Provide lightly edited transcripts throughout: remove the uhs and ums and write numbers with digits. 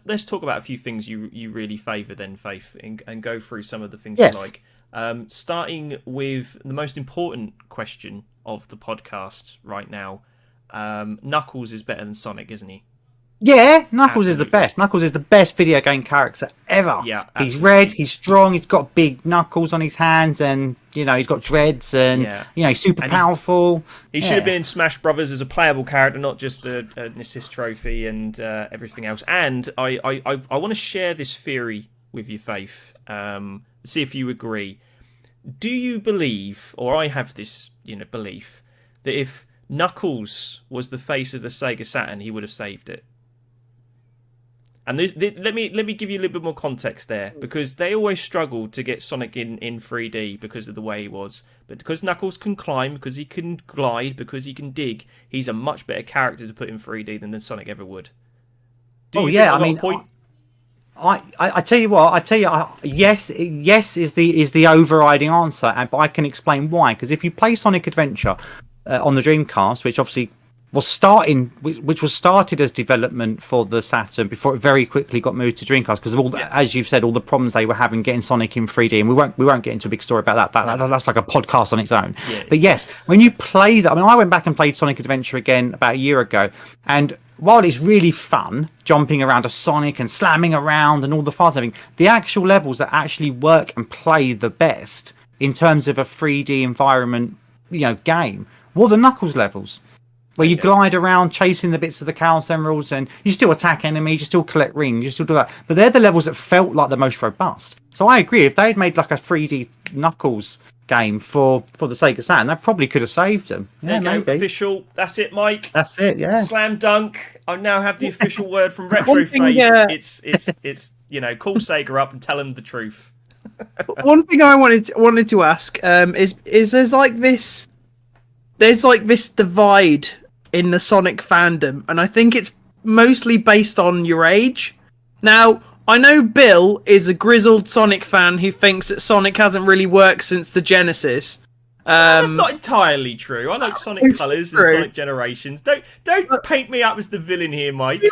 let's talk about a few things you really favour then, Faith, and go through some of the things you Yes. like. Starting with the most important question of the podcast right now. Knuckles is better than Sonic, isn't he? Yeah, Knuckles is the Absolutely. best. Knuckles is the best video game character ever. Yeah, He's red, absolutely. he's strong, he's got big knuckles on his hands, and he's got dreads, and Yeah. he's super And powerful. he should have Yeah. been in Smash Brothers as a playable character, not just an assist trophy and everything else. And I want to share this theory with you, Faith. See if you agree. Do you believe, or I have this, belief that if Knuckles was the face of the Sega Saturn, he would have saved it? And let me give you a little bit more context there, because they always struggled to get Sonic in 3D because of the way he was. But because Knuckles can climb, because he can glide, because he can dig, he's a much better character to put in 3D than Sonic ever would. Do Oh you think yeah, I I got a mean, point? I tell you what, yes, yes is the overriding answer, but I can explain why. Because if you play Sonic Adventure on the Dreamcast, which obviously which was started as development for the Saturn before it very quickly got moved to Dreamcast because of as you've said, all the problems they were having getting Sonic in 3D, and we won't get into a big story about that. That's like a podcast on its own. Yeah, But yes, when you play that, I mean, I went back and played Sonic Adventure again about a year ago, and while it's really fun jumping around a Sonic and slamming around and all the fun thing, the actual levels that actually work and play the best in terms of a 3D environment, game, were the Knuckles levels, where you glide around chasing the bits of the Chaos Emeralds, and you still attack enemies, you still collect rings, you still do that. But they're the levels that felt like the most robust. So I agree, if they had made like a 3D Knuckles game for the Sega Saturn, that probably could have saved them. Yeah, there you go. maybe. Official. That's it, Mike. That's it, yeah. Slam dunk. I now have the official word from Retro One thing, Faith. It's call Sega up and tell them the truth. one thing I wanted to ask is there's like this divide in the Sonic fandom, and I think it's mostly based on your age. Now, I know Bill is a grizzled Sonic fan who thinks that Sonic hasn't really worked since the Genesis. That's not entirely true. I like Sonic It's Colors and true. Sonic Generations. Don't paint me up as the villain here, Mike.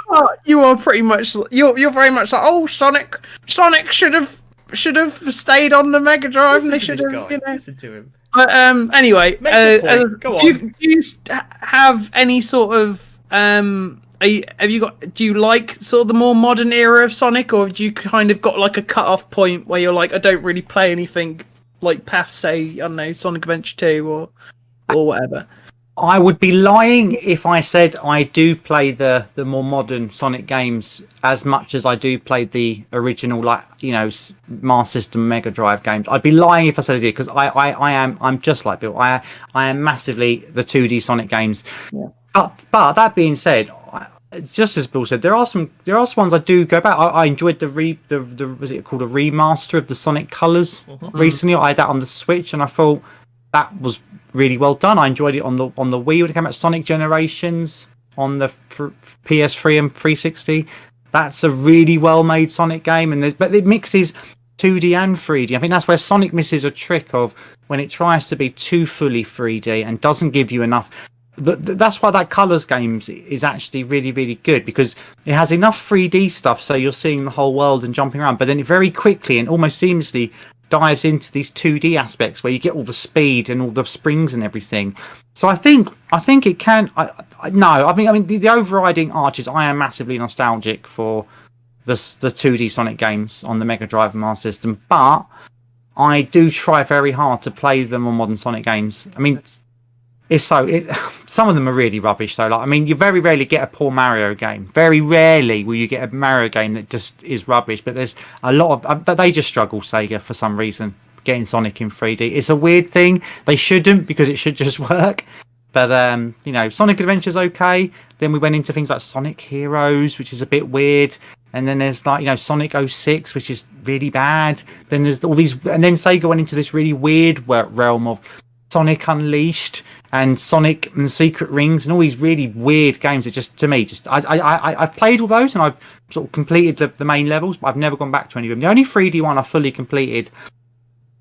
You are pretty much you're very much like, oh, Sonic should have stayed on the Mega Drive, and they should have, Listen to him. But anyway, Make your point. Go on. do you have any sort of do you like sort of the more modern era of Sonic, or do you kind of got like a cut-off point where you're like, I don't really play anything like past, say, I don't know, Sonic Adventure 2 or whatever? I would be lying if I said I do play the more modern Sonic games as much as I do play the original, Master System Mega Drive games. I'd be lying if I said I did, because I'm just like Bill. I am massively the 2D Sonic games. Yeah. But that being said, just as Bill said, there are some ones I do go back. I enjoyed the was it called a remaster of the Sonic Colors recently. I had that on the Switch, and I thought that was really well done. I enjoyed it on the Wii when it came out. Sonic Generations on the PS3 and 360. That's a really well made Sonic game, but it mixes 2D and 3D. I think that's where Sonic misses a trick of when it tries to be too fully 3D and doesn't give you enough. That's why that Colors games is actually really, really good, because it has enough 3D stuff so you're seeing the whole world and jumping around, but then it very quickly and almost seamlessly dives into these 2D aspects where you get all the speed and all the springs and everything. So I think it can. I mean the overriding arch is I am massively nostalgic for the 2D Sonic games on the Mega Drive and Master System, but I do try very hard to play the more modern Sonic games. I mean, some of them are really rubbish though. You very rarely get a poor Mario game. Very rarely will you get a Mario game that just is rubbish. But there's a lot of they just struggle, Sega, for some reason, getting Sonic in 3D. It's a weird thing. They shouldn't, because it should just work. But Sonic Adventure's okay. Then we went into things like Sonic Heroes, which is a bit weird. And then there's Sonic 06, which is really bad. Then there's all these, and then Sega went into this really weird realm of Sonic Unleashed and Sonic and Secret Rings and all these really weird games that just, to me, I've played all those and I've sort of completed the main levels, but I've never gone back to any of them. The only 3D one I fully completed,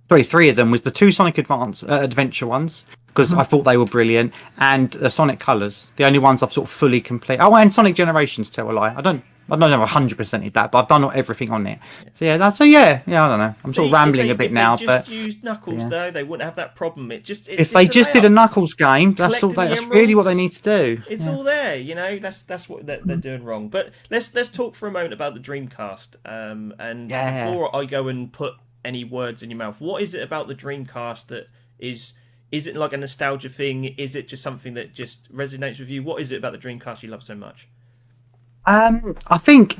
three of them, was the two Sonic Adventure ones, because I thought they were brilliant, and the Sonic Colors. The only ones I've sort of fully completed. Oh, and Sonic Generations, tell a lie. I don't I don't know if 100%ed that, but I've done everything on it. So yeah, I don't know. I'm sort of rambling a bit now, if but they just used Knuckles though, they wouldn't have that problem. if they just did a Knuckles game, that's really what they need to do. It's all there, That's what they're doing wrong. But let's talk for a moment about the Dreamcast. And before I go and put any words in your mouth, what is it about the Dreamcast that is it like a nostalgia thing? Is it just something that just resonates with you? What is it about the Dreamcast you love so much? I think,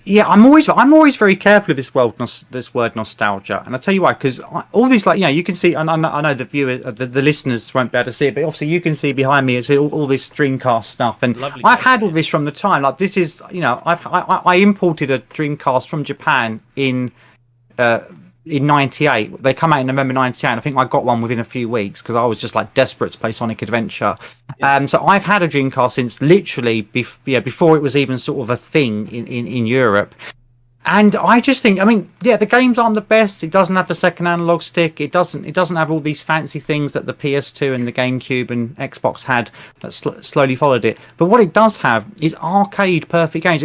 I'm always very careful of this word nostalgia, and I'll tell you why. Because all these, you can see, and I know the viewer, the listeners won't be able to see it, but obviously you can see behind me is all this Dreamcast stuff, and I've had all this from the time. Like this is, I imported a Dreamcast from Japan in '98. They come out in November '98. I think I got one within a few weeks because I was just like desperate to play Sonic Adventure. So I've had a Dreamcast since literally before it was even sort of a thing in Europe. And I just think, the games aren't the best. It doesn't have the second analog stick. It doesn't have all these fancy things that the PS2 and the GameCube and Xbox had that slowly followed it. But what it does have is arcade perfect games.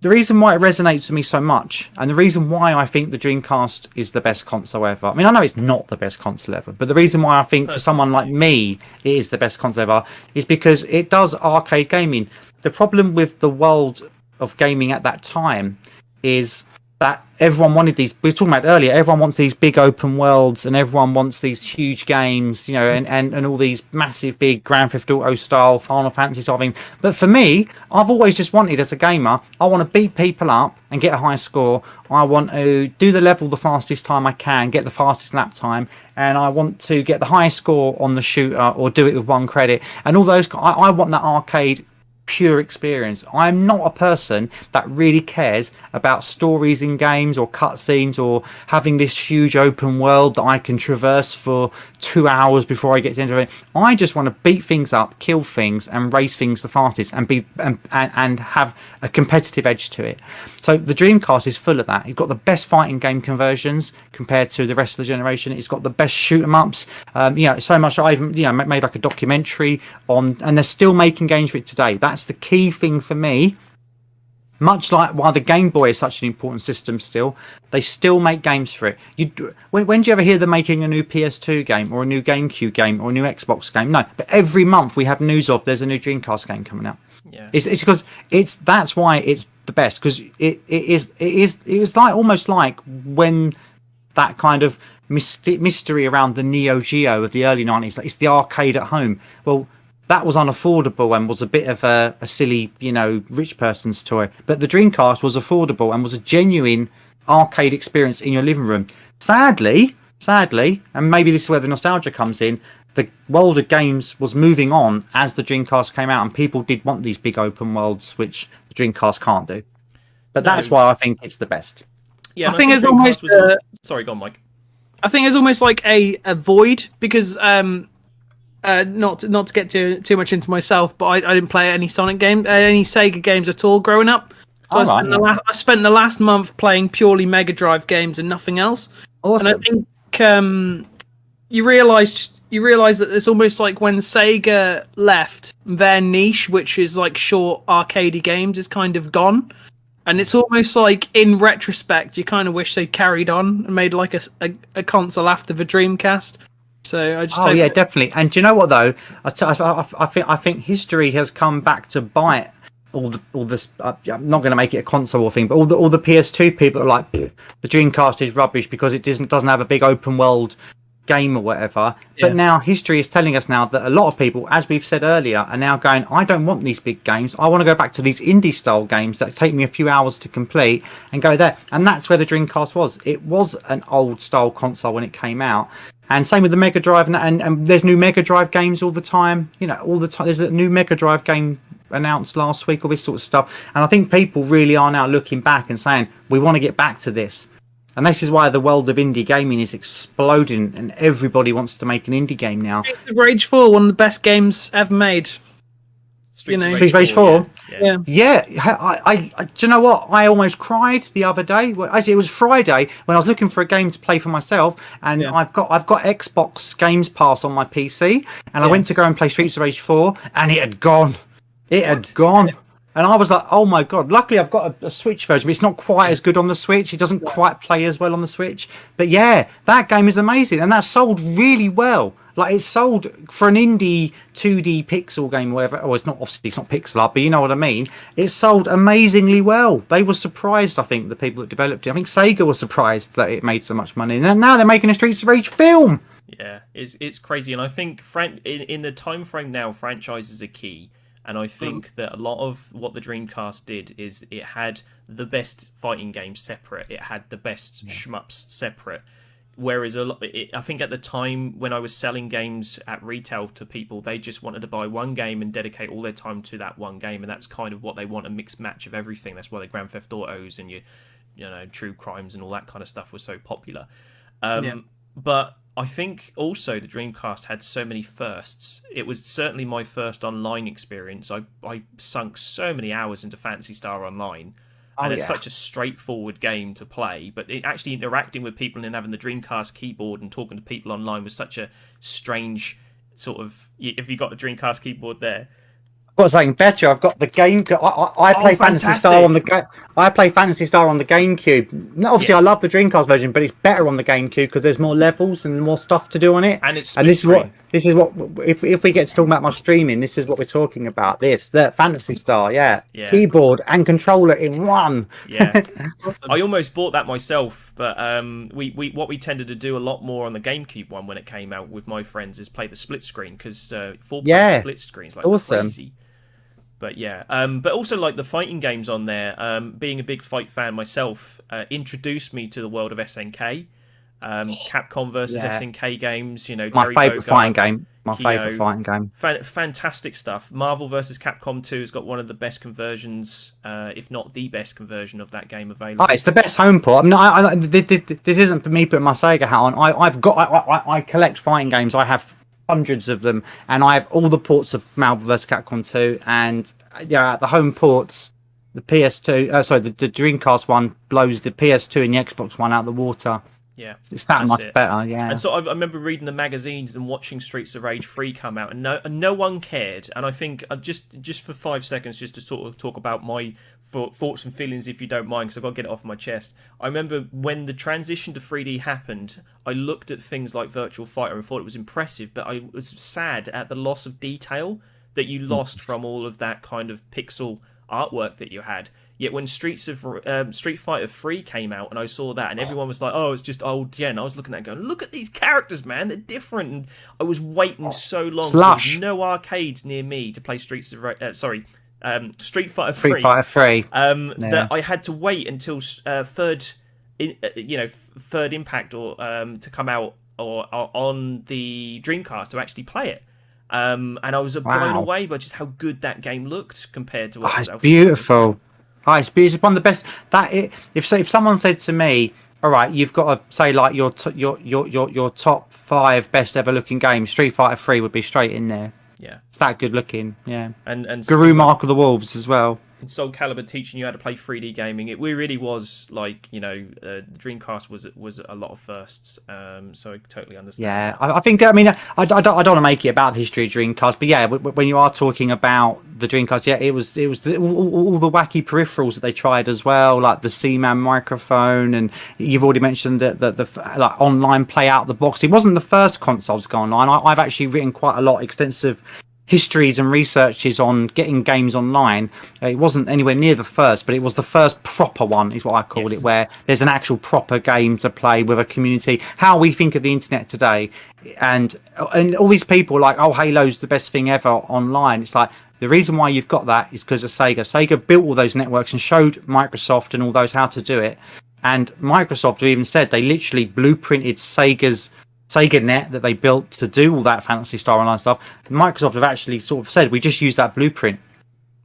The reason why it resonates with me so much, and the reason why I think the Dreamcast is the best console ever. I know it's not the best console ever, but the reason why I think for someone like me it is the best console ever is because it does arcade gaming. The problem with the world of gaming at that time is that everyone wanted these. We were talking about earlier. Everyone wants these big open worlds, and everyone wants these huge games, and all these massive, big Grand Theft Auto style, Final Fantasy sort of thing. But for me, I've always just wanted, as a gamer, I want to beat people up and get a high score. I want to do the level the fastest time I can, get the fastest lap time, and I want to get the highest score on the shooter or do it with 1 credit. And all those, I want that arcade pure experience. I'm not a person that really cares about stories in games or cutscenes or having this huge open world that I can traverse for 2 hours before I get to the end of it. I just want to beat things up, kill things, and race things the fastest, and have a competitive edge to it. So the Dreamcast is full of that. It's got the best fighting game conversions compared to the rest of the generation. It's got the best shoot 'em ups. So much I even made like a documentary on, and they're still making games for it today. That's the key thing for me. Much like why the Game Boy is such an important system still, they still make games for it. When do you ever hear them making a new PS2 game or a new GameCube game or a new Xbox game? No, but every month we have news of there's a new Dreamcast game coming out. Yeah, it's because that's why it's the best, because it is like almost like when that kind of mystery around the Neo Geo of the early 90s. Like, it's the arcade at home. Well, that was unaffordable and was a bit of a silly, rich person's toy. But the Dreamcast was affordable and was a genuine arcade experience in your living room. Sadly, and maybe this is where the nostalgia comes in, the world of games was moving on as the Dreamcast came out, and people did want these big open worlds, which the Dreamcast can't do. But that's why I think it's the best. Yeah, I think it's almost... Sorry, go on, Mike. I think it's almost like a void, because... not to get too much into myself, but I didn't play any Sonic game, any Sega games at all growing up. So I spent the last month playing purely Mega Drive games and nothing else. Awesome. And I think you realise that it's almost like when Sega left, their niche, which is like short arcadey games, is kind of gone. And it's almost like, in retrospect, you kind of wish they carried on and made like a console after the Dreamcast. So I just definitely. And do you know what though? I think history has come back to bite all this. I'm not going to make it a console thing, but all the PS2 people are like, the Dreamcast is rubbish because it doesn't have a big open world game or whatever. Yeah. But now history is telling us now that a lot of people, as we've said earlier, are now going, I don't want these big games. I want to go back to these indie style games that take me a few hours to complete and go there. And that's where the Dreamcast was. It was an old style console when it came out. And same with the Mega Drive, and there's new Mega Drive games all the time. All the time. There's a new Mega Drive game announced last week, all this sort of stuff. And I think people really are now looking back and saying, we want to get back to this. And this is why the world of indie gaming is exploding, and everybody wants to make an indie game now. Rage 4, one of the best games ever made. Streets of Rage 4. Yeah. I do you know what? I almost cried the other day. Well, actually, it was Friday when I was looking for a game to play for myself, and I've got Xbox Games Pass on my PC, and I went to go and play Streets of Rage 4, and it had gone. It had gone. And I was like, oh my God, luckily I've got a Switch version, but it's not quite as good on the Switch. It doesn't quite play as well on the Switch. But yeah, that game is amazing. And that sold really well. Like it sold for an indie 2D pixel game, whatever. Oh, it's not, obviously it's not pixel art, but you know what I mean. It sold amazingly well. They were surprised, I think, the people that developed it. I think Sega was surprised that it made so much money. And now they're making a Streets of Rage film. Yeah, it's crazy. And I think in the time frame now, franchises are key. And I think that a lot of what the Dreamcast did is it had the best fighting games separate. It had the best shmups separate. Whereas I think at the time when I was selling games at retail to people, they just wanted to buy one game and dedicate all their time to that one game. And that's kind of what they want, a mixed match of everything. That's why the Grand Theft Autos and you know, True Crimes and all that kind of stuff was so popular. But I think also the Dreamcast had so many firsts. It was certainly my first online experience. I sunk so many hours into Phantasy Star Online, and it's such a straightforward game to play. But actually interacting with people and having the Dreamcast keyboard and talking to people online was such a strange sort of. If you got the Dreamcast keyboard there. I've got something better. I've got the game. I play Phantasy Star on the. I play Phantasy Star on the GameCube. Obviously, I love the Dreamcast version, but it's better on the GameCube because there's more levels and more stuff to do on it. And it's this is what if we get to talk about my streaming, this is what we're talking about. The Phantasy Star, keyboard and controller in one. Yeah, I almost bought that myself, but what we tended to do a lot more on the GameCube one when it came out with my friends is play the split screen because 4-player split screens like crazy. But yeah, but also like the fighting games on there. Being a big fight fan myself, introduced me to the world of SNK, Capcom versus SNK games. You know, my Terry favourite Bogard, fighting game. My Kyo, favourite fighting game. Fantastic stuff. Marvel versus Capcom 2 has got one of the best conversions, if not the best conversion of that game available. Oh, it's the best home port. I mean, this isn't for me putting my Sega hat on. I collect fighting games. I have hundreds of them, and I have all the ports of Marvel vs. Capcom 2, and the home ports, the PS2, the Dreamcast one blows the PS2 and the Xbox one out of the water. Yeah, it's that much better. Yeah, and so I remember reading the magazines and watching Streets of Rage 3 come out, and no one cared. And I think just for 5 seconds, just to sort of talk about my thoughts and feelings, if you don't mind, because I've got to get it off my chest. I remember when the transition to 3D happened, I looked at things like Virtual Fighter and thought it was impressive, but I was sad at the loss of detail that you lost from all of that kind of pixel artwork that you had. Yet when Street Fighter 3 came out and I saw that and everyone was like, oh, it's just old gen, I was looking at it going, look at these characters, man, they're different. And I was waiting so long. There was no arcades near me to play Street Fighter 3. That I had to wait until third impact or to come out or on the Dreamcast to actually play it. And I was blown away by just how good that game looked compared to what it's beautiful. It's one of the best. If someone said to me, "All right, you've got to say like your top 5 best ever looking games," Street Fighter 3 would be straight in there. Yeah, it's that good looking. Yeah, and Guru Mark of the Wolves as well. And Soul Calibur teaching you how to play 3D gaming. It really was like, Dreamcast was a lot of firsts. So I totally understand. Yeah, I think. I mean, I don't want to make it about the history of Dreamcast, but yeah, when you are talking about the Dreamcast, yeah, it was all the wacky peripherals that they tried as well, like the C-Man microphone, and you've already mentioned the like online play out of the box. It wasn't the first console to go online. I've actually written quite a lot extensive histories and researches on getting games online. It wasn't anywhere near the first, but it was the first proper one, is what I called it, where there's an actual proper game to play with a community. How we think of the internet today, and all these people like, oh, Halo's the best thing ever online. It's like, the reason why you've got that is because of Sega. Sega built all those networks and showed Microsoft and all those how to do it. And Microsoft even said they literally blueprinted SegaNet that they built to do all that Phantasy Star Online stuff. Microsoft have actually sort of said, we just use that blueprint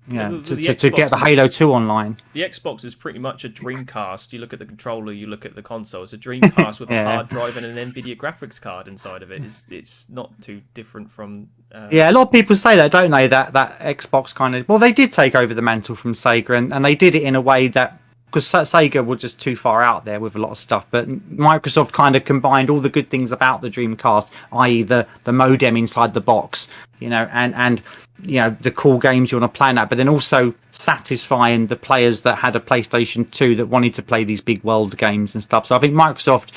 to get the Halo 2 online. The Xbox is pretty much a Dreamcast. You look at the controller, you look at the console. It's a Dreamcast with a hard drive and an NVIDIA graphics card inside of it. It's not too different from... Yeah, a lot of people say that, don't they? That Xbox kind of... Well, they did take over the mantle from Sega, and they did it in a way that because Sega were just too far out there with a lot of stuff, but Microsoft kind of combined all the good things about the Dreamcast, i.e. the modem inside the box, and the cool games you want to play on that, but then also satisfying the players that had a PlayStation 2 that wanted to play these big world games and stuff. So I think Microsoft,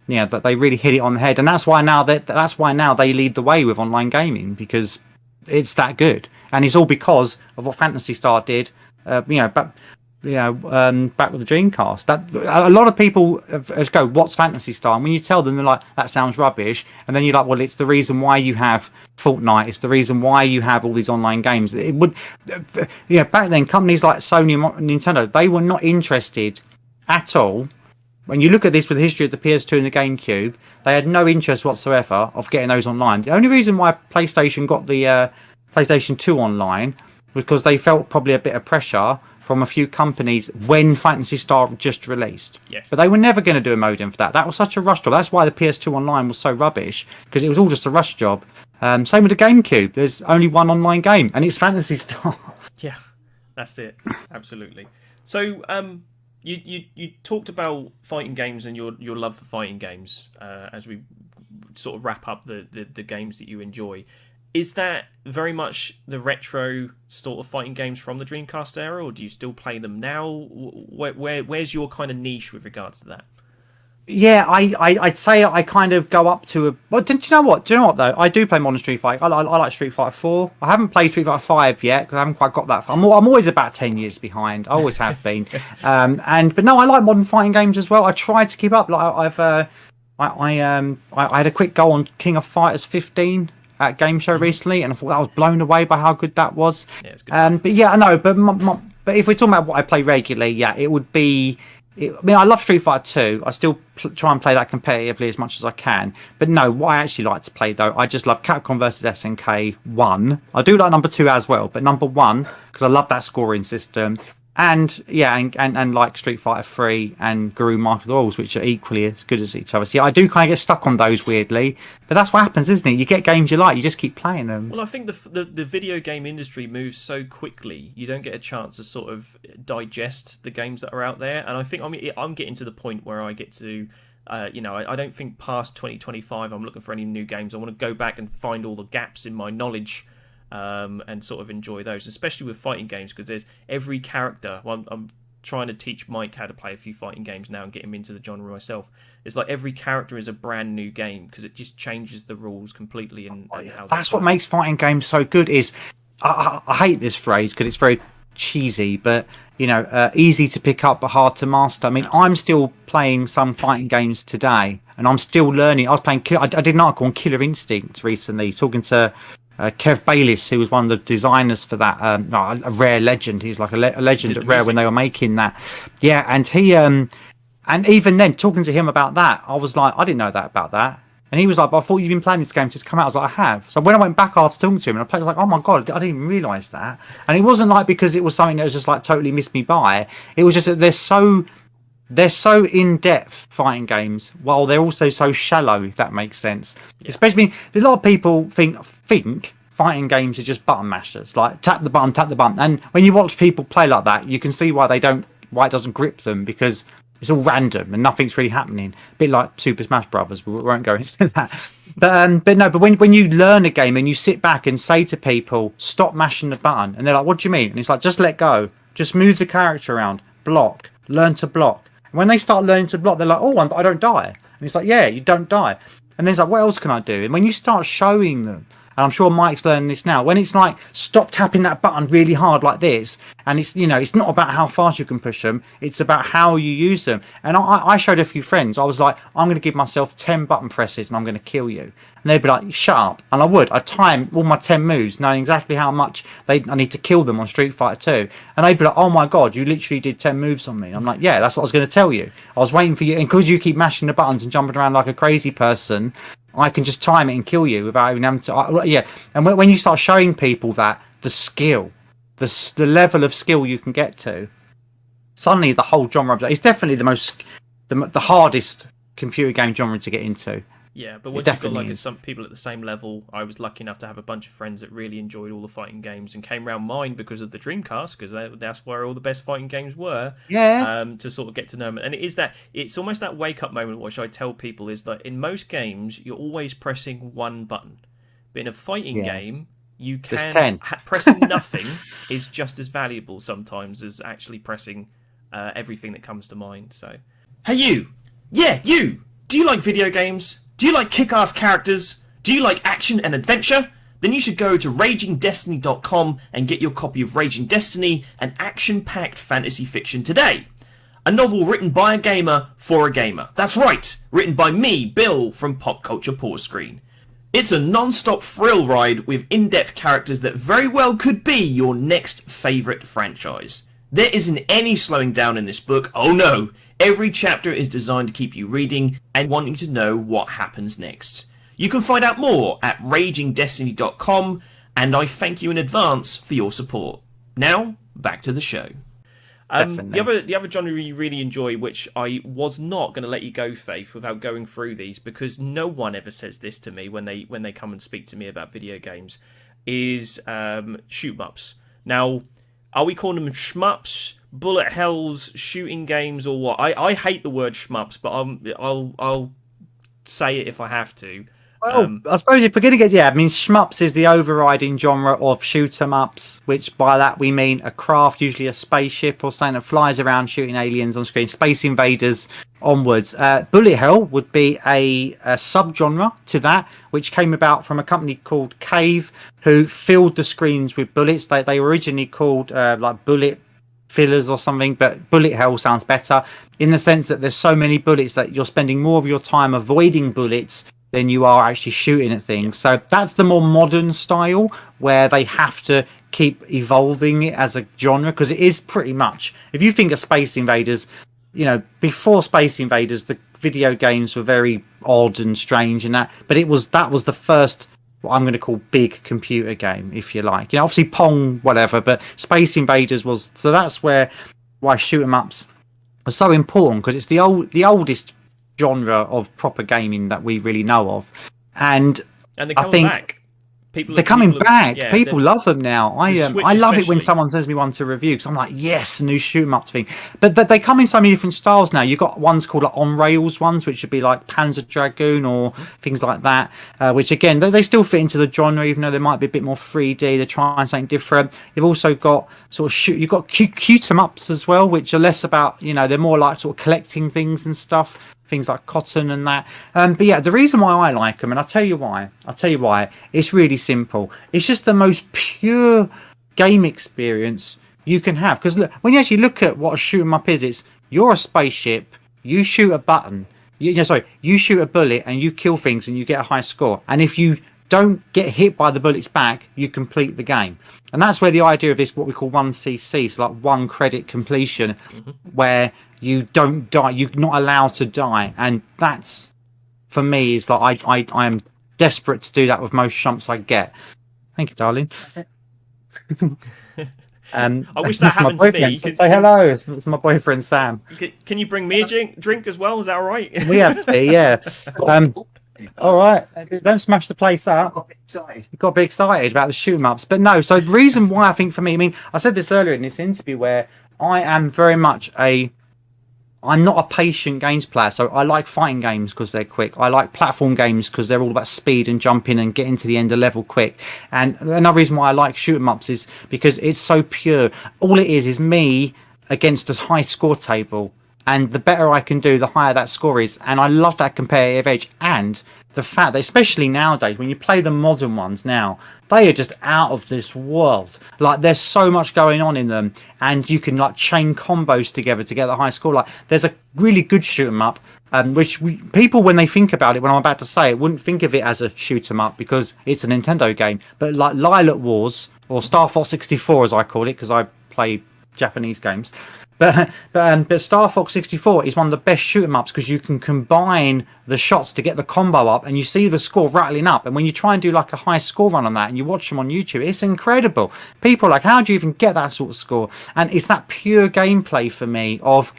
that they really hit it on the head, and that's why now they lead the way with online gaming, because it's that good, and it's all because of what Phantasy Star did. Back with the Dreamcast. That a lot of people go, "What's Phantasy Star?" And when you tell them, they're like, "That sounds rubbish." And then you're like, "Well, it's the reason why you have Fortnite. It's the reason why you have all these online games." It would, back then, companies like Sony and Nintendo, they were not interested at all. When you look at this with the history of the PS2 and the GameCube, they had no interest whatsoever of getting those online. The only reason why PlayStation got the PlayStation 2 online was because they felt probably a bit of pressure from a few companies when Phantasy Star just released. Yes. But they were never going to do a modem for that. That was such a rush job. That's why the PS2 online was so rubbish, because it was all just a rush job. Same with the GameCube. There's only one online game, and it's Phantasy Star. Yeah, that's it. Absolutely. So, you talked about fighting games and your love for fighting games as we sort of wrap up the games that you enjoy. Is that very much the retro sort of fighting games from the Dreamcast era, or do you still play them now? Where's your kind of niche with regards to that? Yeah, I'd say I kind of go up to a. Well, do you know what? Though I do play modern Street Fighter. I like Street Fighter 4. I haven't played Street Fighter 5 yet because I haven't quite got that far. I'm always about 10 years behind. I always have been. But no, I like modern fighting games as well. I try to keep up. Like I had a quick go on King of Fighters 15 at Game Show recently, and I thought I was blown away by how good that was. Yeah, it's good. But yeah, I know. But if we're talking about what I play regularly, yeah, it would be. I love Street Fighter 2. I still try and play that competitively as much as I can. But no, what I actually like to play, though, I just love Capcom vs SNK 1. I do like number 2 as well, but number 1, because I love that scoring system. And yeah, and like Street Fighter 3 and Guru Mark of the Royals, which are equally as good as each other. So yeah, I do kind of get stuck on those weirdly, but that's what happens, isn't it? You get games you like, you just keep playing them. Well, I think the video game industry moves so quickly, you don't get a chance to sort of digest the games that are out there. And I think I'm getting to the point where I get to, I don't think past 2025 I'm looking for any new games. I want to go back and find all the gaps in my knowledge. And sort of enjoy those, especially with fighting games, because there's every character. Well, I'm trying to teach Mike how to play a few fighting games now and get him into the genre myself. It's like every character is a brand new game because it just changes the rules completely. And how that's what makes fighting games so good. Is I hate this phrase because it's very cheesy, but easy to pick up but hard to master. I mean, absolutely. I'm still playing some fighting games today, and I'm still learning. I was playing. I did an article on Killer Instinct recently, talking to Kev Bayliss, who was one of the designers for that, a Rare legend. He was like a legend at Rare when they were making that. Yeah, and he, and even then, talking to him about that, I was like, I didn't know that about that. And he was like, but I thought you'd been playing this game since it's come out. I was like, I have. So when I went back after talking to him and I played, I was like, oh my God, I didn't even realise that. And it wasn't like because it was something that was just like totally missed me by. It was just that they're so in-depth fighting games while they're also so shallow, if that makes sense. Yeah. Especially, a lot of people think fighting games are just button mashers, like tap the button. And when you watch people play like that, you can see why it doesn't grip them, because it's all random and nothing's really happening. A bit like Super Smash Brothers, we won't go into that. But when you learn a game and you sit back and say to people, stop mashing the button, and they're like, what do you mean? And it's like, just let go, just move the character around, block, learn to block. When they start learning to block, they're like, oh, I don't die. And it's like, yeah, you don't die. And then it's like, what else can I do? And when you start showing them, and I'm sure Mike's learning this now, when it's like, stop tapping that button really hard like this, and it's it's not about how fast you can push them, it's about how you use them. And I showed a few friends, I was like, I'm going to give myself 10 button presses and I'm going to kill you. And they'd be like, shut up. And I would. I'd time all my 10 moves, knowing exactly how much I need to kill them on Street Fighter 2. And they'd be like, oh my God, you literally did 10 moves on me. I'm like, yeah, that's what I was going to tell you. I was waiting for you. And because you keep mashing the buttons and jumping around like a crazy person, I can just time it and kill you without even having to. Yeah. And when you start showing people that, the skill, the level of skill you can get to, suddenly the whole genre, it's definitely the hardest computer game genre to get into. Yeah, but It once you've got definitely like is. some people at the same level, I was lucky enough to have a bunch of friends that really enjoyed all the fighting games and came around mine because of the Dreamcast, because that's where all the best fighting games were. Yeah. To sort of get to know them, and it's almost that wake up moment, which I tell people is that in most games you're always pressing one button, but in a fighting Yeah. game you There's can 10. pressing nothing is just as valuable sometimes as actually pressing everything that comes to mind. So, hey you, yeah you, do you like video games? Do you like kick-ass characters? Do you like action and adventure? Then you should go to RagingDestiny.com and get your copy of Raging Destiny, an action-packed fantasy fiction today. A novel written by a gamer for a gamer. That's right, written by me, Bill, from Pop Culture Pause Screen. It's a non-stop thrill ride with in-depth characters that very well could be your next favourite franchise. There isn't any slowing down in this book, oh no! Every chapter is designed to keep you reading and wanting to know what happens next. You can find out more at RagingDestiny.com, and I thank you in advance for your support. Now, back to the show. The other genre you really enjoy, which I was not going to let you go, Faith, without going through these, because no one ever says this to me when they come and speak to me about video games, is shoot 'em ups. Now, are we calling them shmups, bullet hells, shooting games, or what? I hate the word shmups, but I'll say it if I have to. Well, I suppose if we're going to get, I mean, shmups is the overriding genre of shoot 'em ups, which by that we mean a craft, usually a spaceship or something that flies around shooting aliens on screen, Space Invaders onwards. Bullet hell would be a subgenre to that, which came about from a company called Cave, who filled the screens with bullets. They were originally called like bullet fillers or something, but bullet hell sounds better in the sense that there's so many bullets that you're spending more of your time avoiding bullets than you are actually shooting at things. So that's the more modern style where they have to keep evolving it as a genre, because it is pretty much, if you think of Space Invaders, you know, before Space Invaders the video games were very odd and strange and that, but that was the first, what I'm going to call, big computer game, if you like. You know, obviously Pong, whatever, but Space Invaders was, so that's why shoot 'em ups are so important, because it's the oldest genre of proper gaming that we really know of, and they're I coming think back. they're coming back. People love them now. I love it when someone sends me one to review, because I'm like, yes, a new shoot 'em up thing. But they come in so many different styles now. You've got ones called like on rails ones, which would be like Panzer Dragoon or things like that, which again they still fit into the genre, even though they might be a bit more 3D. They're trying something different. You've also got you've got cute 'em ups as well, which are less about, you know, they're more like sort of collecting things and stuff. Things like Cotton and that. But yeah, the reason why I like them, and I'll tell you why, it's really simple. It's just the most pure game experience you can have. Because when you actually look at what a shoot 'em up is, it's you're a spaceship, you shoot a button, you shoot a bullet and you kill things and you get a high score. And if you don't get hit by the bullets back, you complete the game. And that's where the idea of this, what we call 1CC, so like one credit completion, where you don't die, you're not allowed to die. And that's, for me, is like I am desperate to do that with most shumps I get. Thank you, darling. I wish that happened to me. Say hello. It's my boyfriend Sam. Can you bring me a drink as well? Is that all right? We have tea, yeah. All right, don't smash the place up. You got a bit excited about the shoot 'em ups, but no. So the reason why I think, for me, I mean, I said this earlier in this interview, where I am very much I'm not a patient games player, so I like fighting games because they're quick. I like platform games because they're all about speed and jumping and getting to the end of level quick. And another reason why I like shoot 'em ups is because it's so pure. All it is me against a high score table. And the better I can do, the higher that score is. And I love that competitive edge. And the fact that, especially nowadays, when you play the modern ones now, they are just out of this world. Like, there's so much going on in them. And you can, like, chain combos together to get the high score. Like, there's a really good shoot 'em up, which people, when they think about it, when I'm about to say it, wouldn't think of it as a shoot 'em up because it's a Nintendo game. But, like, Lilac Wars, or Star Fox 64, as I call it, because I play Japanese games. But Star Fox 64 is one of the best shoot 'em ups because you can combine the shots to get the combo up, and you see the score rattling up. And when you try and do like a high score run on that, and you watch them on YouTube, it's incredible. People are like, how do you even get that sort of score? And it's that pure gameplay for me of,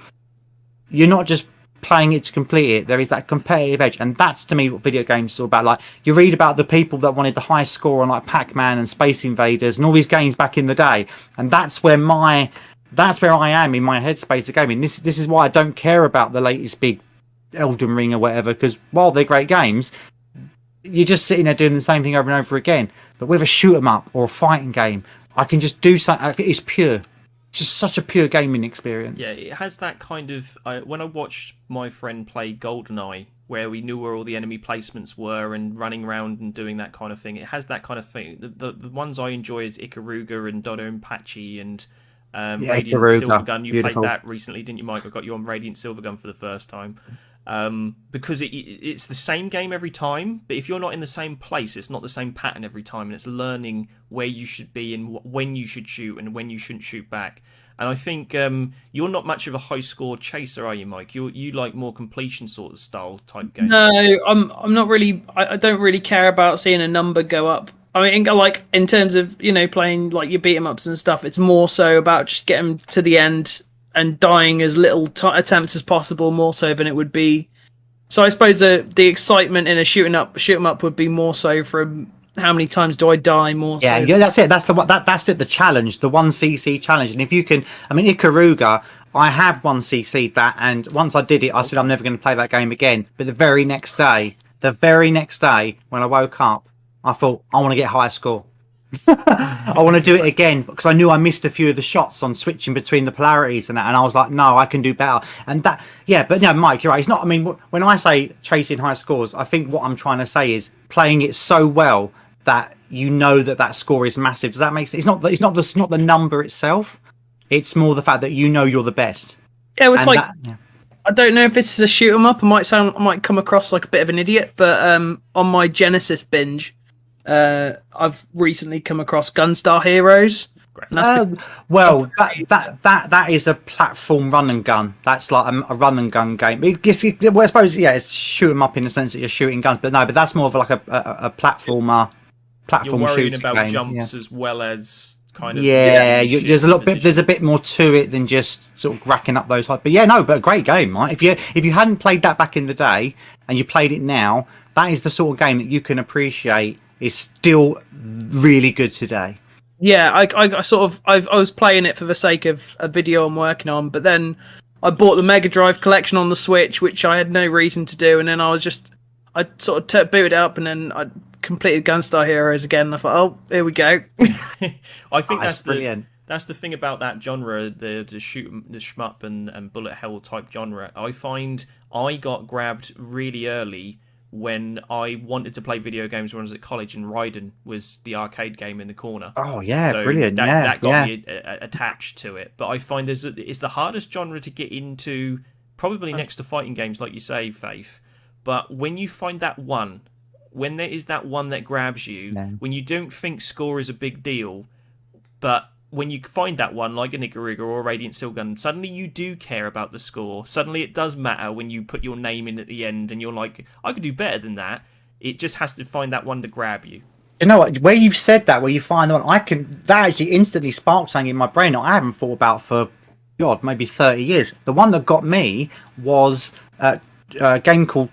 you're not just playing it to complete it. There is that competitive edge, and that's to me what video games are all about. Like, you read about the people that wanted the high score on like Pac-Man and Space Invaders and all these games back in the day, and that's where I am in my headspace of gaming. This is why I don't care about the latest big Elden Ring or whatever, because while they're great games, you're just sitting there doing the same thing over and over again. But with a shoot 'em up or a fighting game, I can just do something. It's pure. It's just such a pure gaming experience. Yeah, it has that kind of... when I watched my friend play GoldenEye, where we knew where all the enemy placements were and running around and doing that kind of thing, it has that kind of thing. The ones I enjoy is Ikaruga and Dodonpachi and Radiant Silvergun. You played that recently, didn't you, Mike? I got you on Radiant Silvergun for the first time. Because it's the same game every time, but if you're not in the same place, it's not the same pattern every time, and it's learning where you should be and when you should shoot and when you shouldn't shoot back. And I think you're not much of a high score chaser, are you, Mike? You like more completion sort of style type games. No, I'm not really. I don't really care about seeing a number go up. I mean, like in terms of playing like your beat 'em ups and stuff, it's more so about just getting to the end and dying as little attempts as possible, more so than it would be. So I suppose the excitement in a shoot 'em up would be more so from how many times do I die more. Yeah, so yeah, that's it. That's that's it. The challenge, the 1cc challenge. And if you can, I mean, Ikaruga, I have 1cc'd that, and once I did it, I said I'm never going to play that game again. But the very next day, when I woke up, I thought I want to get higher score. I want to do it again because I knew I missed a few of the shots on switching between the polarities and that, and I was like, no, I can do better. And that, yeah, but no, Mike, you're right. It's not. I mean, when I say chasing high scores, I think what I'm trying to say is playing it so well that you know that score is massive. Does that make sense? It's not the number itself. It's more the fact that you know you're the best. Yeah, it's like I don't know if this is a shoot 'em up. I might come across like a bit of an idiot, but on my Genesis binge, I've recently come across Gunstar Heroes. Well, that is a platform run and gun. That's like a run and gun game. Well, I suppose it's shoot 'em up in the sense that you're shooting guns, but no, but that's more of like a platformer. Platform you're worrying shooting about game. jumps as well as kind of there's a bit more to it than just sort of racking up those. But a great game, right? If you hadn't played that back in the day and you played it now, that is the sort of game that you can appreciate is still really good today. Yeah, I was playing it for the sake of a video I'm working on, but then I bought the Mega Drive collection on the Switch, which I had no reason to do, and then I sort of booted it up, and then I completed Gunstar Heroes again. And I thought, oh, here we go. I think that's brilliant. That's the thing about that genre, the shmup and bullet hell type genre. I find I got grabbed really early when I wanted to play video games when I was at college, and Raiden was the arcade game in the corner. Oh yeah, so brilliant! That got me attached to it. But I find it's the hardest genre to get into, probably next to fighting games, like you say, Faith. But when you find that one, when there is that one that grabs you, when you don't think score is a big deal, but when you find that one, like a Ikaruga or a Radiant Silvergun, suddenly you do care about the score. Suddenly it does matter when you put your name in at the end and you're like, I could do better than that. It just has to find that one to grab you. You know what? Where you've said that, where you find the one, that actually instantly sparked something in my brain that I haven't thought about for, God, maybe 30 years. The one that got me was a game called,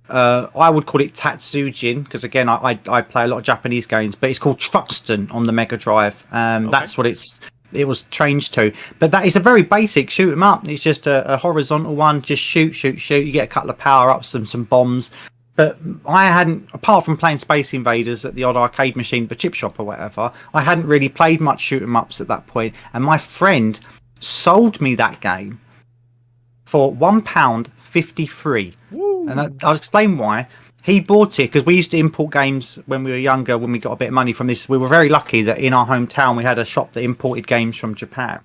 I would call it Tatsujin, because again, I play a lot of Japanese games, but it's called Truxton on the Mega Drive. That's what it was changed to. But that is a very basic shoot 'em up. It's just a horizontal one, just shoot. You get a couple of power ups and some bombs. But I hadn't, apart from playing Space Invaders at the odd arcade machine for Chip Shop or whatever, I hadn't really played much shoot 'em ups at that point. And my friend sold me that game for £1.53. And I'll explain why. He bought it because we used to import games when we were younger, when we got a bit of money from this. We were very lucky that in our hometown we had a shop that imported games from Japan.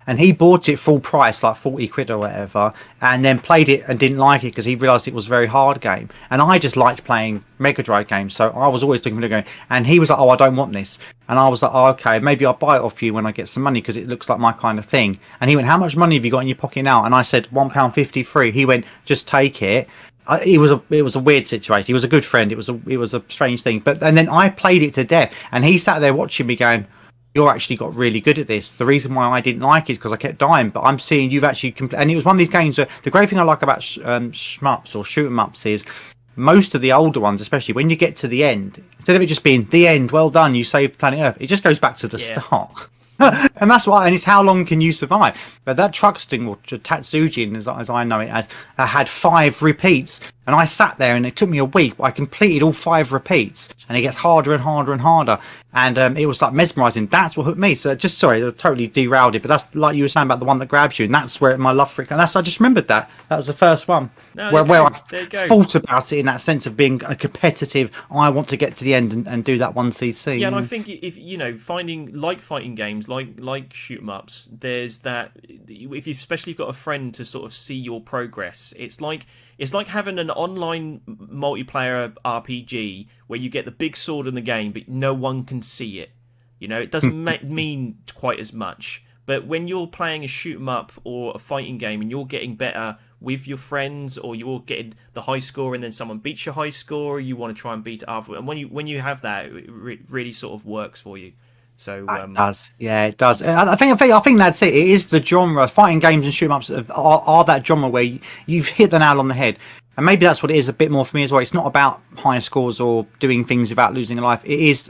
And he bought it full price, like 40 quid or whatever, and then played it and didn't like it because he realised it was a very hard game. And I just liked playing Mega Drive games, so I was always looking for the game. And he was like, oh, I don't want this. And I was like, oh, okay, maybe I'll buy it off you when I get some money because it looks like my kind of thing. And he went, how much money have you got in your pocket now? And I said, £1.53. He went, just take it. It was a weird situation. He was a good friend. It was a strange thing. And then I played it to death, and he sat there watching me going, you're actually got really good at this. The reason why I didn't like it is because I kept dying, but I'm seeing you've actually and it was one of these games where the great thing I like about shmups or shoot 'em ups is most of the older ones, especially when you get to the end, instead of it just being the end, well done, you saved planet Earth, it just goes back to the start. And that's why, and it's how long can you survive? But that truck sting, or Tatsujin, as I know it as, had 5 repeats, and I sat there, and it took me a week, but I completed all 5 repeats, and it gets harder and harder and harder, and it was like mesmerising. That's what hooked me. So just sorry, I totally derailed it, but that's like you were saying about the one that grabs you, and that's where my love for it. And I just remembered that was the first one where I thought about it in that sense of being a competitive. I want to get to the end and do that one CC. Yeah, and I think if finding fighting games like shoot 'em ups, there's that if you especially got a friend to sort of see your progress, it's like having an online multiplayer RPG where you get the big sword in the game, but no one can see it. It doesn't mean quite as much. But when you're playing a shoot 'em up or a fighting game and you're getting better with your friends, or you're getting the high score and then someone beats your high score, you want to try and beat it afterwards. And when you have that, it really sort of works for you. So it does, yeah, it does. I think that's it. It is the genre. Fighting games and shoot 'em ups are that genre where you've hit the nail on the head. And maybe that's what it is a bit more for me as well. It's not about high scores or doing things without losing a life. It is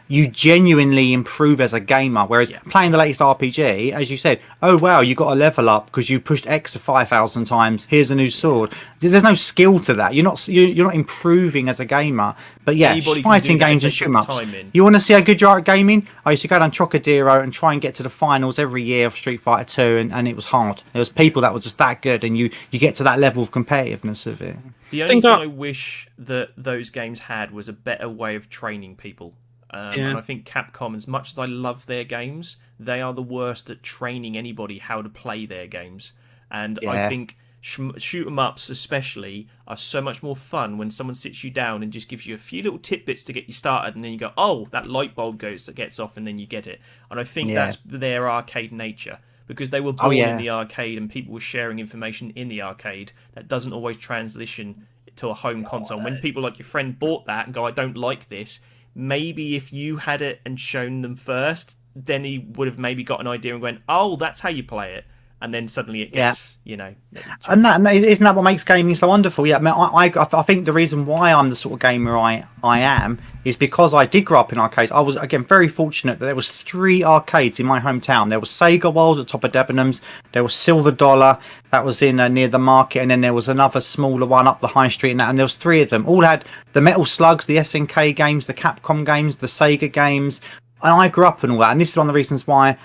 you genuinely improve as a gamer. Whereas playing the latest RPG, as you said, oh wow, you got a level up because you pushed X 5,000 times. Here's a new sword. There's no skill to that. You're not improving as a gamer. But yeah, fighting games and shoot 'em ups. You want to see how good you are at gaming? I used to go down Trocadero and try and get to the finals every year of Street Fighter 2, and it was hard. There was people that were just that good, and you get to that level of competitiveness of it. The only thing I wish that those games had was a better way of training people. And I think Capcom, as much as I love their games, they are the worst at training anybody how to play their games. And I think shoot 'em ups especially are so much more fun when someone sits you down and just gives you a few little tidbits to get you started, and then you go, oh, that light bulb gets off, and then you get it. And I think that's their arcade nature, because they were born in the arcade and people were sharing information in the arcade. That doesn't always transition to a home console. When people like your friend bought that and go, I don't like this, maybe if you had it and shown them first, then he would have maybe got an idea and went, oh, that's how you play it. And then suddenly it gets, And that isn't that what makes gaming so wonderful? Yeah, I mean, I think the reason why I'm the sort of gamer I am is because I did grow up in arcades. I was, again, very fortunate that there was 3 arcades in my hometown. There was Sega World at top of Debenhams. There was Silver Dollar, that was in near the market, and then there was another smaller one up the high street, and there was 3 of them. All had the Metal Slugs, the SNK games, the Capcom games, the Sega games, and I grew up in all that. And this is one of the reasons why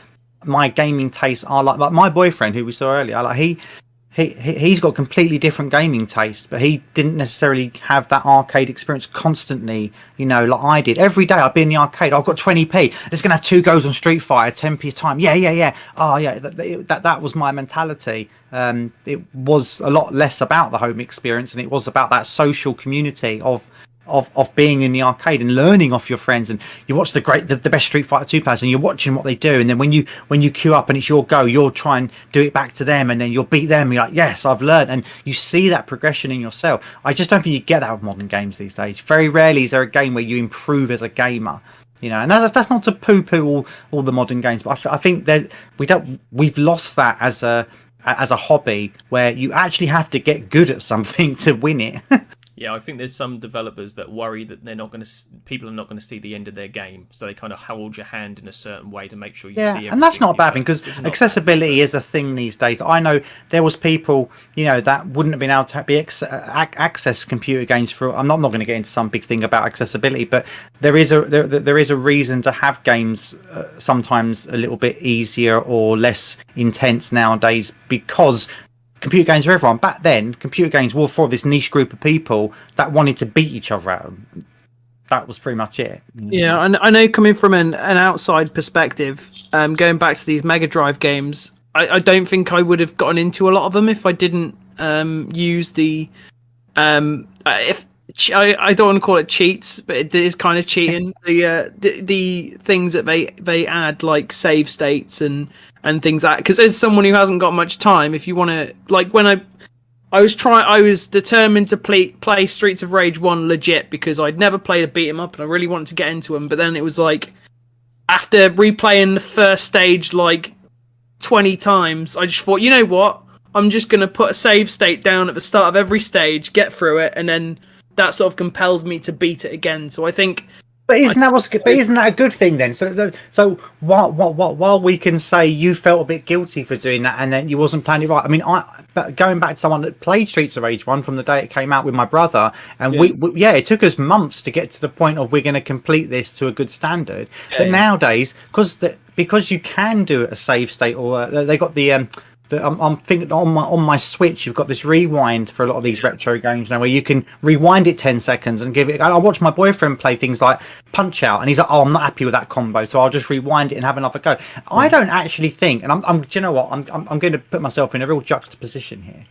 my gaming tastes are like my boyfriend who we saw earlier. Like he's got completely different gaming taste, but he didn't necessarily have that arcade experience constantly, like I did. Every day I'd be in the arcade, I've got 20p, it's gonna have 2 goes on Street Fighter, 10p a time. Oh yeah, that was my mentality. It was a lot less about the home experience, and it was about that social community of being in the arcade and learning off your friends. And you watch the best Street Fighter 2 players, and you're watching what they do, and then when you queue up and it's your go, you'll try and do it back to them, and then you'll beat them, and you're like, yes, I've learned. And you see that progression in yourself. I just don't think you get that with modern games these days. Very rarely is there a game where you improve as a gamer. And that's not to poo-poo all the modern games, but I think that we've lost that as a hobby, where you actually have to get good at something to win it. Yeah, I think there's some developers that worry that people are not going to see the end of their game, so they kind of hold your hand in a certain way to make sure you see everything. And that's not a bad thing, because accessibility is a thing these days. I know there was people, that wouldn't have been able to access computer games for. I'm not going to get into some big thing about accessibility, but there is a reason to have games sometimes a little bit easier or less intense nowadays, because computer games are everyone. Back then, computer games were for this niche group of people that wanted to beat each other out. That was pretty much it. Yeah, I know, coming from an outside perspective, going back to these Mega Drive games, I don't think I would have gotten into a lot of them if I didn't use the I don't want to call it cheats, but it is kind of cheating. The things that they add, like save states and things like that. Because as someone who hasn't got much time, if you want to, like, when I was determined to play Streets of Rage 1 legit, because I'd never played a beat 'em up and I really wanted to get into them. But then it was like, after replaying the first stage like 20 times, I just thought, you know what? I'm just going to put a save state down at the start of every stage, get through it, and then that sort of compelled me to beat it again. So I think. But isn't that what's good? But isn't that a good thing then? So while we can say you felt a bit guilty for doing that and then you wasn't playing it right. I mean, but going back to someone that played Streets of Rage 1 from the day it came out with my brother, and it took us months to get to the point of we're going to complete this to a good standard. But nowadays, because you can do a save state, or they got I'm thinking on my Switch, you've got this rewind for a lot of these retro games now, where you can rewind it 10 seconds and give it. I watch my boyfriend play things like Punch Out, and he's like, "Oh, I'm not happy with that combo, so I'll just rewind it and have another go." I don't actually think, and do you know what? I'm going to put myself in a real juxtaposition here.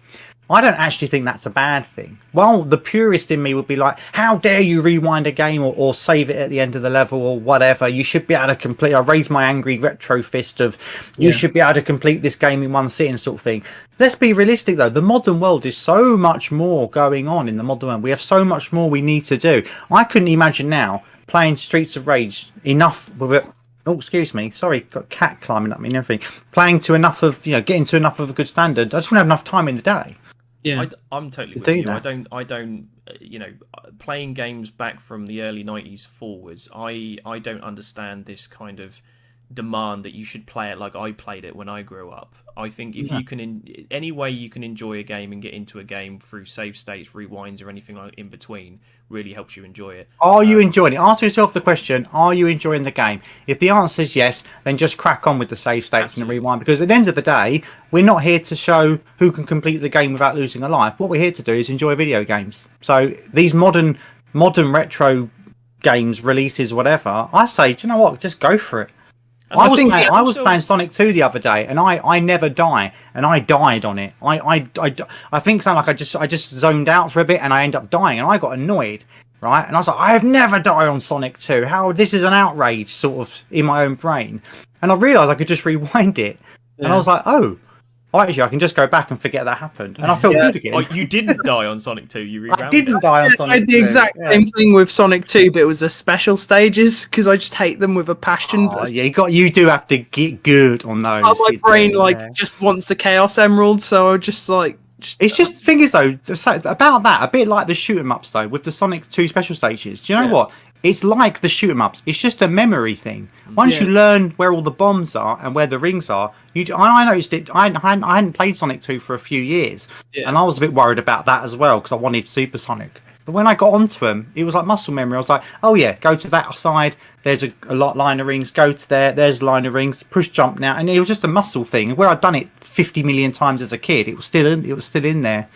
I don't actually think that's a bad thing. Well, the purist in me would be like, how dare you rewind a game or save it at the end of the level or whatever. You should be able to complete. I raise my angry retro fist of, you should be able to complete this game in one sitting sort of thing. Let's be realistic though. The modern world is so much more going on in the modern world. We have so much more we need to do. I couldn't imagine now playing Streets of Rage enough with it. Oh, excuse me. Sorry, got a cat climbing up me and everything. Playing to enough of, getting to enough of a good standard. I just wouldn't have enough time in the day. Yeah, I'm totally with you. I don't, playing games back from the early 90s forwards, I don't understand this kind of demand that you should play it like I played it when I grew up. I think if you can, any way you can enjoy a game and get into a game through save states, rewinds, or anything like in between, really helps you enjoy it. Are you enjoying it? Ask yourself the question: are you enjoying the game? If the answer is yes, then just crack on with the save states and the rewind. Because at the end of the day, we're not here to show who can complete the game without losing a life. What we're here to do is enjoy video games. So these modern retro games releases, whatever, I say, do you know what? Just go for it. I was playing Sonic 2 the other day, and I never die, and I died on it. I think something like I just zoned out for a bit, and I end up dying, and I got annoyed, right? And I was like, I have never died on Sonic 2. How this is an outrage, sort of in my own brain. And I realised I could just rewind it, and I was like, oh. Actually, I can just go back and forget that happened, and I feel good again. Oh, you didn't die on Sonic 2. You I didn't die on Sonic 2. I did the exact same thing with Sonic 2, but it was the special stages because I just hate them with a passion. Oh, yeah, you do have to get good on those. Oh, my brain just wants the Chaos Emerald, so I just It's just the thing is though about that, a bit like the shoot 'em ups though with the Sonic 2 special stages. Do you know what? It's like the shoot 'em ups. It's just a memory thing. Once you learn where all the bombs are and where the rings are, I noticed it. I hadn't played Sonic 2 for a few years, and I was a bit worried about that as well because I wanted Super Sonic. But when I got onto them, it was like muscle memory. I was like, oh yeah, go to that side. There's a line of rings. Go to there. There's a line of rings. Push jump now, and it was just a muscle thing. Where I'd done it 50 million times as a kid, it was still in there.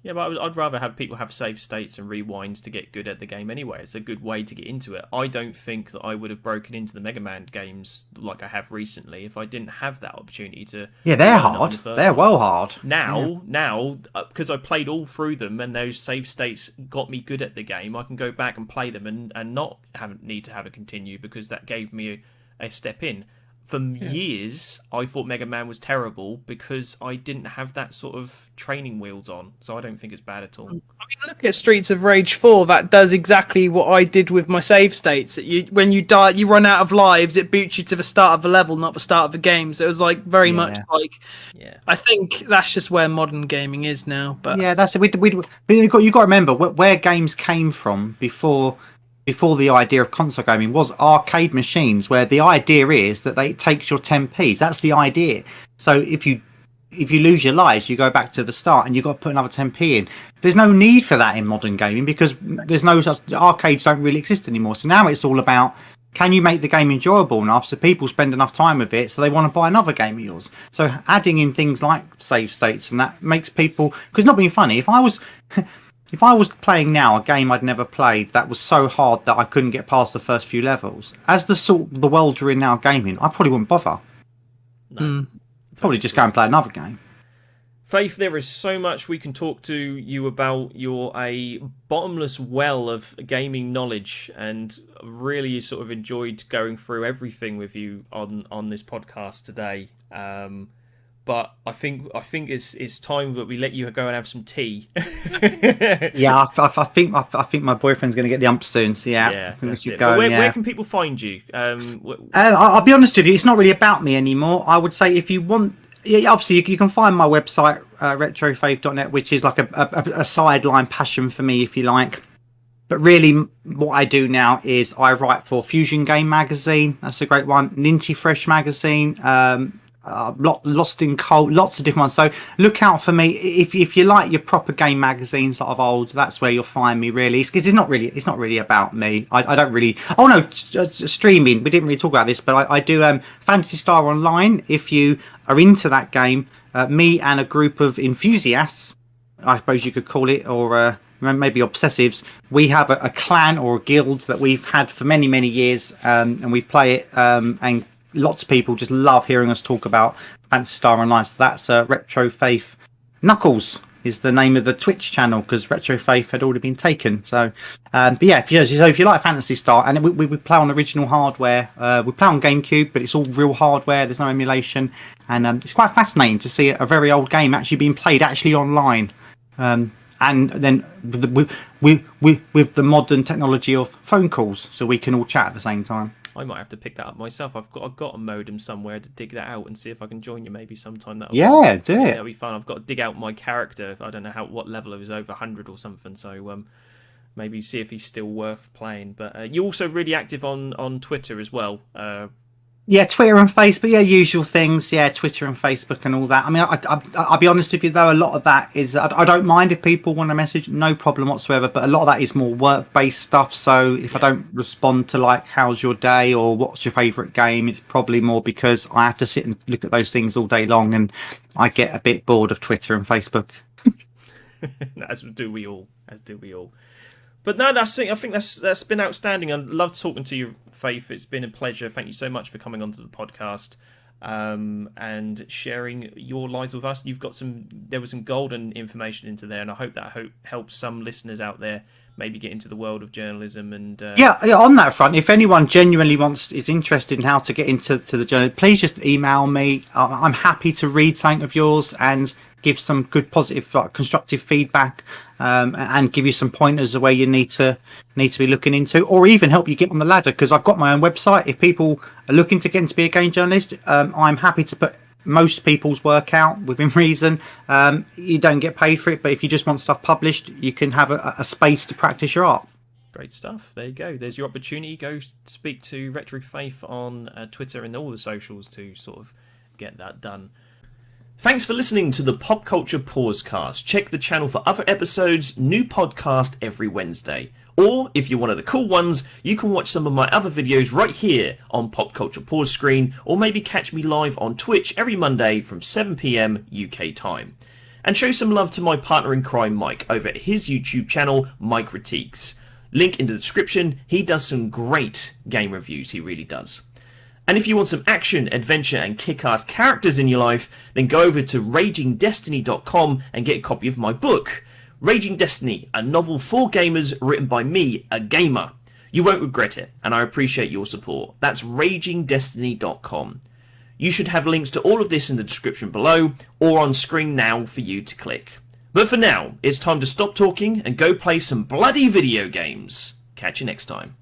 Yeah, but I'd rather have people have save states and rewinds to get good at the game anyway. It's a good way to get into it. I don't think that I would have broken into the Mega Man games like I have recently if I didn't have that opportunity to. Yeah, they're hard. They're well hard. Now, because I played all through them and those save states got me good at the game, I can go back and play them and not need to have a continue because that gave me a step in. For years, I thought Mega Man was terrible because I didn't have that sort of training wheels on. So I don't think it's bad at all. I mean, look at Streets of Rage 4. That does exactly what I did with my save states. When you die, you run out of lives. It boots you to the start of the level, not the start of the game. So it was like very much like. Yeah. I think that's just where modern gaming is now. But yeah, that's it. You got to remember where games came from before the idea of console gaming was arcade machines, where the idea is that it takes your 10p's. That's the idea. So if you lose your lives, you go back to the start and you've got to put another 10p in. There's no need for that in modern gaming because there's no such arcades don't really exist anymore. So now it's all about, can you make the game enjoyable enough so people spend enough time with it so they want to buy another game of yours? So adding in things like save states and that makes people, because not being funny, if I was playing now a game I'd never played that was so hard that I couldn't get past the first few levels, as the world we're in now gaming, I probably wouldn't bother. No. Probably just go and play another game. Faith, there is so much we can talk to you about. You're a bottomless well of gaming knowledge, and really sort of enjoyed going through everything with you on this podcast today. but I think it's time that we let you go and have some tea. Yeah, I think my boyfriend's going to get the ump soon. So yeah, I think we that's should it. go. But yeah. where can people find you? I'll be honest with you, it's not really about me anymore. I would say if you want, yeah, obviously you can find my website retrofaith.net, which is like a sideline passion for me, if you like. But really, what I do now is I write for Fusion Game Magazine. That's a great one. Ninty Fresh Magazine. Lost in Cold. Lots of different ones. So look out for me if you like your proper game magazines that of old. That's where you'll find me. Really, because it's not really about me. I don't really. Oh no, streaming. We didn't really talk about this, but I do Phantasy Star Online. If you are into that game, me and a group of enthusiasts, I suppose you could call it, or maybe obsessives, we have a clan or a guild that we've had for many years, and we play it, and lots of people just love hearing us talk about Phantasy Star Online. So that's Retro Faith Knuckles is the name of the Twitch channel, because Retro Faith had already been taken. So but yeah, if you like Phantasy Star, and we play on original hardware, we play on GameCube, but it's all real hardware, there's no emulation, and it's quite fascinating to see a very old game actually being played actually online. And then with the modern technology of phone calls, so we can all chat at the same time. I might have to pick that up myself. I've got a modem somewhere to dig that out and see if I can join you maybe sometime. Do it. That'll be fun. I've got to dig out my character. I don't know what level it was, over 100 or something. So maybe see if he's still worth playing. But you're also really active on Twitter as well. Yeah, Twitter and Facebook, yeah, usual things. Yeah, Twitter and Facebook and all that. I mean, I'll be honest with you though, a lot of that is, I don't mind if people want to message, no problem whatsoever, but a lot of that is more work-based stuff. So if I don't respond to like, how's your day or what's your favourite game, it's probably more because I have to sit and look at those things all day long, and I get a bit bored of Twitter and Facebook. As do we all. But no, I think that's been outstanding. I love talking to you, Faith. It's been a pleasure. Thank you so much for coming onto the podcast and sharing your lives with us. There was some golden information into there, and I hope that helps some listeners out there maybe get into the world of journalism. And yeah, on that front, if anyone genuinely is interested in how to get into the journal, please just email me. I'm happy to read something of yours and give some good, positive, constructive feedback, and give you some pointers of where you need to be looking into, or even help you get on the ladder. Because I've got my own website. If people are looking to get into be a game journalist, I'm happy to put most people's work out within reason. You don't get paid for it, but if you just want stuff published, you can have a space to practice your art. Great stuff. There you go. There's your opportunity. Go speak to Retro Faith on Twitter and all the socials to sort of get that done. Thanks for listening to the Pop Culture Pausecast. Check the channel for other episodes, new podcast every Wednesday. Or, if you're one of the cool ones, you can watch some of my other videos right here on Pop Culture Pause Screen, or maybe catch me live on Twitch every Monday from 7 PM UK time. And show some love to my partner in crime, Mike, over at his YouTube channel, Mike Ritiques. Link in the description. He does some great game reviews, he really does. And if you want some action, adventure and kick-ass characters in your life, then go over to ragingdestiny.com and get a copy of my book, Raging Destiny, a novel for gamers written by me, a gamer. You won't regret it, and I appreciate your support. That's ragingdestiny.com. You should have links to all of this in the description below, or on screen now for you to click. But for now, it's time to stop talking and go play some bloody video games. Catch you next time.